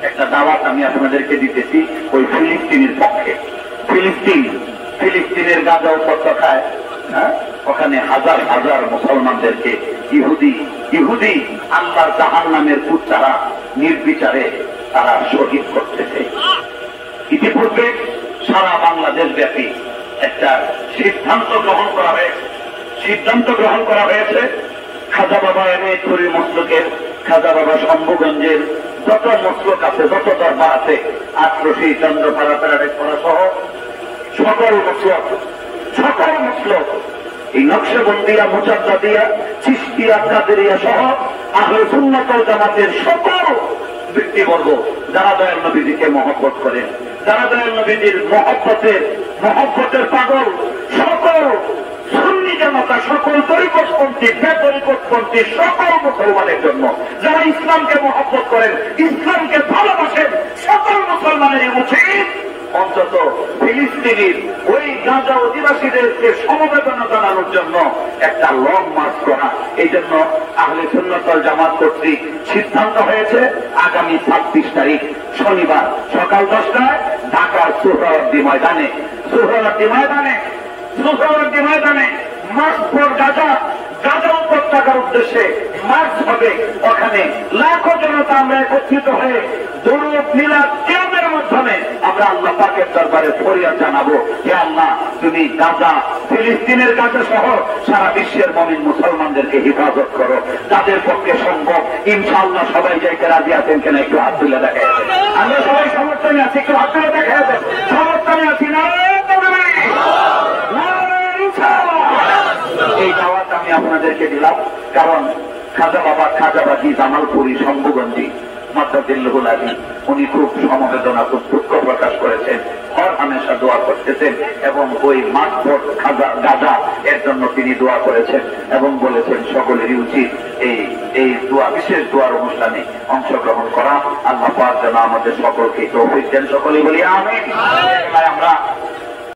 একটা দাওয়াত আমি আপনাদেরকে দিতেছি ওই ফিলিস্তিনের পক্ষে। ফিলিস্তিনের গাজা উপত্যকায় ওখানে হাজার হাজার মুসলমানদেরকে ইহুদি আল্লাহর জাহান্নামের পুত্রারা নির্বিচারে তারা শহীদ করতেছে। ইতিপূর্বে সারা বাংলাদেশ ব্যাপী একটা সিদ্ধান্ত গ্রহণ করা হয়েছে খাজা বাবা এমএ মসলকের, খাজা বাবা শম্ভুগঞ্জের যত মসলক আছে, যত দরবার আছে, আটরশি চন্দ্রপাড়া প্যারাডেকপাড়া সহ সকল মসলক এই নকশবন্দিয়া, মুজাদ্দিয়া, চিশতিয়া, কাদেরিয়া সহ আহলে সুন্নাত ওয়াল জামাতের সকল ব্যক্তিবর্গ যারা দয়াল নবীজিকে মহব্বত করেন, যারা দয়াল নবীজির মহব্বতের পাগল, সকল সুন্নি জনতা, সকল তরিকতপন্থী, বেতরিকতপন্থী সকল মুসলমানের জন্য, যারা ইসলামকে মহব্বত করেন, ইসলামকে ভালোবাসেন, সকল মুসলমানের উচিত অন্তত ফিলিস্তিনির ওই গাজা অধিবাসীদেরকে সমবেদনা জানানোর জন্য একটা লং মার্চ করা। এই জন্য আহলে সুন্নাত ওয়াল জামাত কর্তৃক সিদ্ধান্ত হয়েছে আগামী 26 তারিখ শনিবার সকাল 10টায় ঢাকার সোহরাওয়ার্দী ময়দানে মার্চ ফর গাজা উপত্যকার উদ্দেশ্যে মার্চ হবে। ওখানে লাখো জনতা আমরা একত্রিত হয়ে দরুদ মিলাদ কিয়ামের মাধ্যমে আমরা আল্লাহ পাকের দরবারে ফরিয়াদ জানাবো, হে আল্লাহ তুমি গাজা, ফিলিস্তিনের গাজা সহ সারা বিশ্বের মুমিন মুসলমানদেরকে হেফাজত করো। যাদের পক্ষে সম্ভব ইনশাআল্লাহ সবাই যাইতে রাজি আছেন কিনা একটু হাত তুলে দেখা যাবে। আমরা সবাই সমর্থনে আছি, একটু হাত তুলে দেখা যাবে। সমর্থনে আছি না? এই দাওয়াত আমি আপনাদেরকে দিলাম কারণ খাজা বাবা, খাজাবাজি, জামালপুরি, শম্ভুগঞ্জি মাদ্দাদিল্লাহুল আলী উনি খুব সমবেদনা, খুব দুঃখ প্রকাশ করেছেন, হর হামেশা দোয়া করতেছেন এবং ওই মাঠপট গাজা এর জন্য তিনি দোয়া করেছেন এবং বলেছেন সকলেরই উচিত এই দোয়া, বিশেষ দোয়ার অনুষ্ঠানে অংশগ্রহণ করা। আল্লাহ পাক যেন আমাদের সকলকে তৌফিক দেন, সকলেই বলি আমিন। আমরা